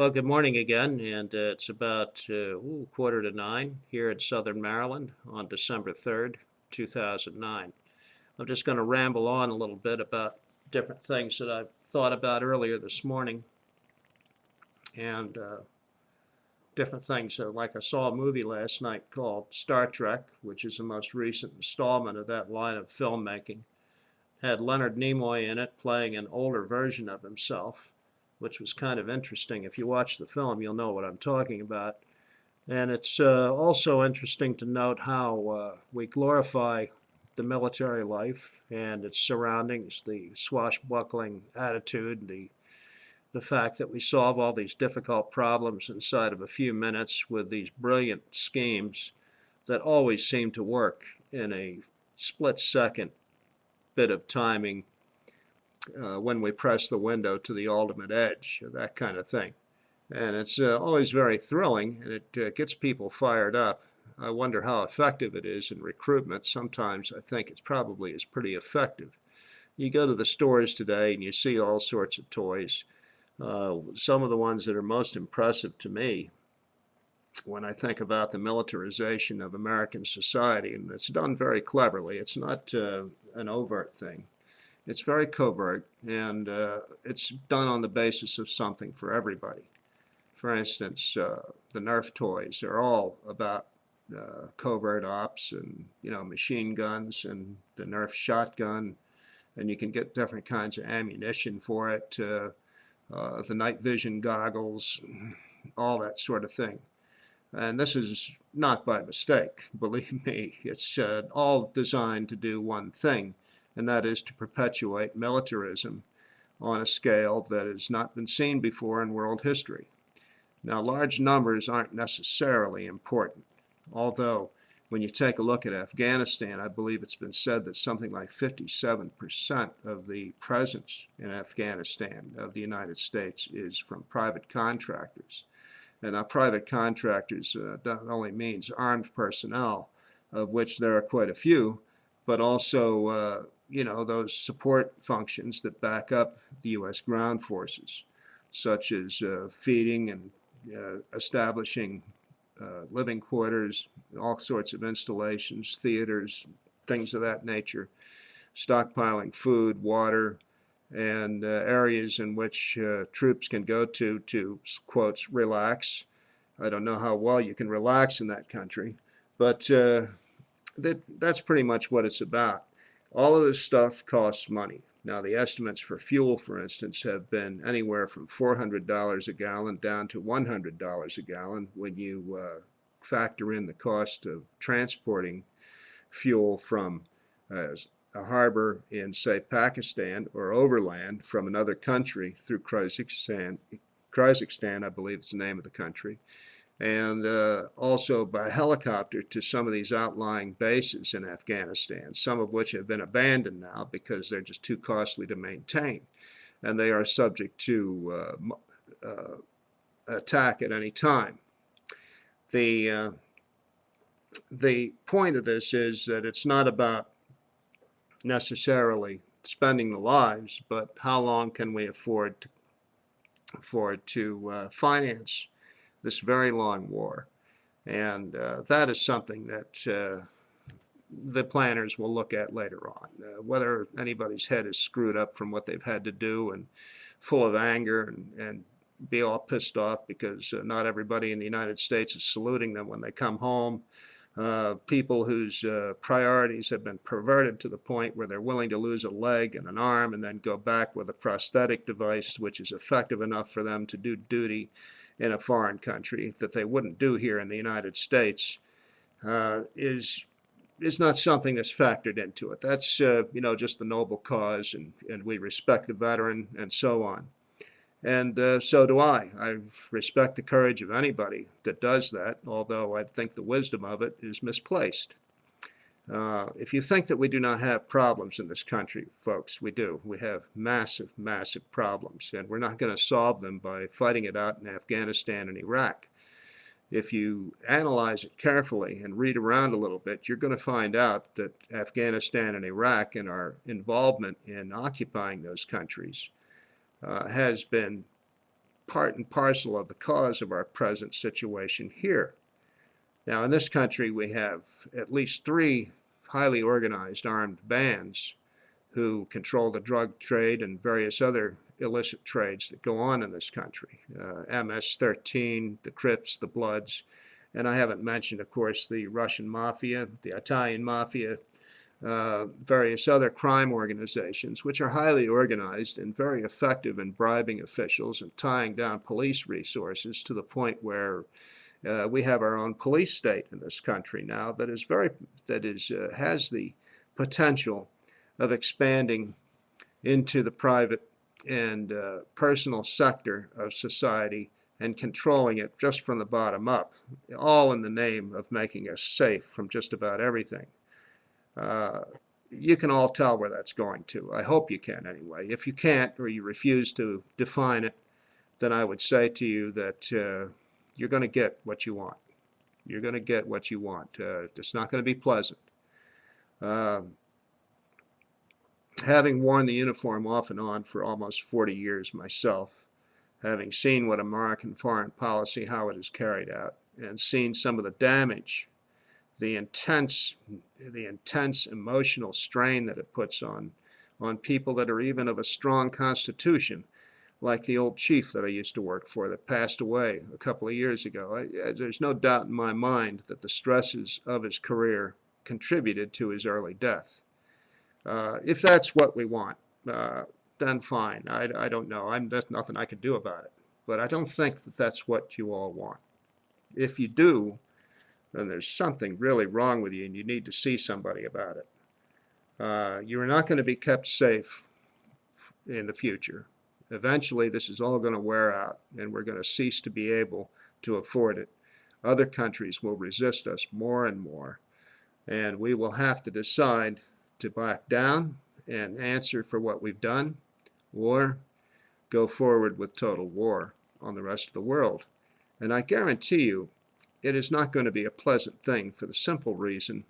Well, good morning again, and it's about 8:45 here in Southern Maryland on December 3rd, 2009. I'm just going to ramble on a little bit about different things that I've thought about earlier this morning, and different things. Like I saw a movie last night called Star Trek, which is the most recent installment of that line of filmmaking. Had Leonard Nimoy in it playing an older version of himself, which was kind of interesting. If you watch the film, you'll know what I'm talking about. And it's also interesting to note how we glorify the military life and its surroundings, the swashbuckling attitude, the fact that we solve all these difficult problems inside of a few minutes with these brilliant schemes that always seem to work in a split second bit of timing when we press the window to the ultimate edge, that kind of thing. And it's always very thrilling, and it gets people fired up. I wonder how effective it is in recruitment. Sometimes I think it's probably is pretty effective. You go to the stores today and you see all sorts of toys. Some of the ones that are most impressive to me when I think about the militarization of American society, and it's done very cleverly. It's not an overt thing. It's very covert, and it's done on the basis of something for everybody. For instance, the Nerf toys are all about covert ops and machine guns and the Nerf shotgun, and you can get different kinds of ammunition for it, the night vision goggles, all that sort of thing. And this is not by mistake, believe me. It's all designed to do one thing, and that is to perpetuate militarism on a scale that has not been seen before in world history. Now, large numbers aren't necessarily important, although when you take a look at Afghanistan, I believe it's been said that something like 57% of the presence in Afghanistan of the United States is from private contractors. And now private contractors not only means armed personnel, of which there are quite a few, but also those support functions that back up the U.S. ground forces, such as feeding and establishing living quarters, all sorts of installations, theaters, things of that nature, stockpiling food, water, and areas in which troops can go to, quotes, relax. I don't know how well you can relax in that country, but that's pretty much what it's about. All of this stuff costs money. Now, the estimates for fuel, for instance, have been anywhere from $400 a gallon down to $100 a gallon when you factor in the cost of transporting fuel from a harbor in, say, Pakistan, or overland from another country through Kazakhstan, I believe it's the name of the country, and also by helicopter to some of these outlying bases in Afghanistan, some of which have been abandoned now because they're just too costly to maintain, and they are subject to attack at any time. The point of this is that it's not about necessarily spending the lives, but how long can we afford to finance this very long war. And that is something that the planners will look at later on. Whether anybody's head is screwed up from what they've had to do and full of anger and be all pissed off because not everybody in the United States is saluting them when they come home. People whose priorities have been perverted to the point where they're willing to lose a leg and an arm and then go back with a prosthetic device which is effective enough for them to do duty in a foreign country that they wouldn't do here in the United States, is not something that's factored into it. That's just the noble cause, and we respect the veteran and so on. And so do I. I respect the courage of anybody that does that, although I think the wisdom of it is misplaced. If you think that we do not have problems in this country, folks, we do. We have massive, massive problems, and we're not going to solve them by fighting it out in Afghanistan and Iraq. If you analyze it carefully and read around a little bit, you're going to find out that Afghanistan and Iraq and our involvement in occupying those countries has been part and parcel of the cause of our present situation here. Now, in this country, we have at least 3 highly organized armed bands who control the drug trade and various other illicit trades that go on in this country. MS-13, the Crips, the Bloods, and I haven't mentioned, of course, the Russian Mafia, the Italian Mafia, various other crime organizations, which are highly organized and very effective in bribing officials and tying down police resources to the point where we have our own police state in this country now that has the potential of expanding into the private and personal sector of society and controlling it just from the bottom up, all in the name of making us safe from just about everything. You can all tell where that's going to. I hope you can anyway. If you can't or you refuse to define it, then I would say to you that you're going to get what you want. You're going to get what you want. It's not going to be pleasant. Having worn the uniform off and on for almost 40 years myself, having seen what American foreign policy, how it is carried out, and seen some of the damage, the intense emotional strain that it puts on people that are even of a strong constitution, like the old chief that I used to work for that passed away a couple of years ago. There's no doubt in my mind that the stresses of his career contributed to his early death. If that's what we want, then fine. I don't know. There's nothing I can do about it. But I don't think that that's what you all want. If you do, then there's something really wrong with you and you need to see somebody about it. You're not going to be kept safe in the future. Eventually, this is all going to wear out and we're going to cease to be able to afford it. Other countries will resist us more and more, and we will have to decide to back down and answer for what we've done, or go forward with total war on the rest of the world. And I guarantee you, it is not going to be a pleasant thing for the simple reason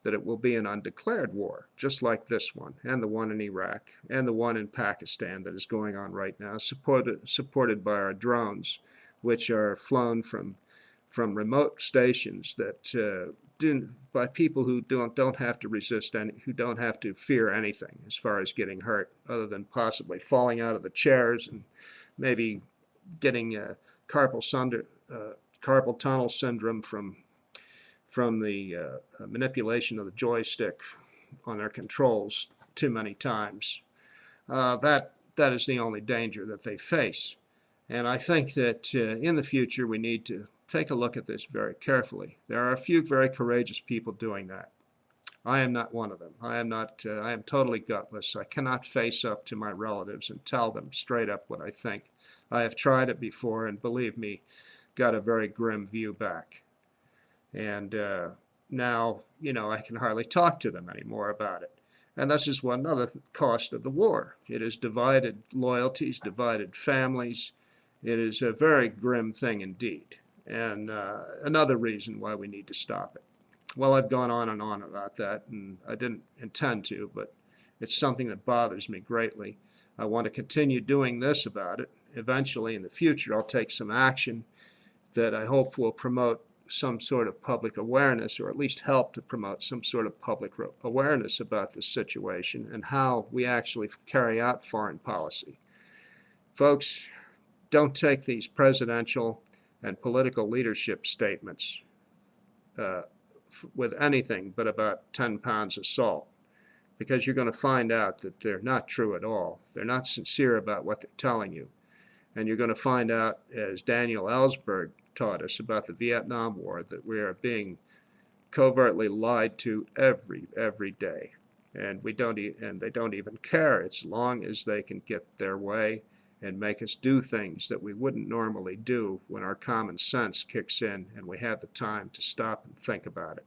that it will be an undeclared war, just like this one, and the one in Iraq, and the one in Pakistan that is going on right now, supported by our drones, which are flown from remote stations that by people who don't have to resist who don't have to fear anything as far as getting hurt, other than possibly falling out of the chairs and maybe getting carpal tunnel syndrome from the manipulation of the joystick on their controls too many times. That is the only danger that they face. And I think that in the future we need to take a look at this very carefully. There are a few very courageous people doing that. I am not one of them. I am totally gutless. I cannot face up to my relatives and tell them straight up what I think. I have tried it before, and believe me, got a very grim view back. And now, I can hardly talk to them anymore about it. And this is one other cost of the war. It has divided loyalties, divided families. It is a very grim thing indeed. And another reason why we need to stop it. Well, I've gone on and on about that, and I didn't intend to, but it's something that bothers me greatly. I want to continue doing this about it. Eventually, in the future, I'll take some action that I hope will promote some sort of public awareness, or at least help to promote some sort of public awareness about this situation and how we actually carry out foreign policy. Folks, don't take these presidential and political leadership statements with anything but about 10 pounds of salt, because you're going to find out that they're not true at all. They're not sincere about what they're telling you. And you're going to find out, as Daniel Ellsberg taught us about the Vietnam War, that we are being covertly lied to every day. And they don't even care, as long as they can get their way and make us do things that we wouldn't normally do when our common sense kicks in and we have the time to stop and think about it.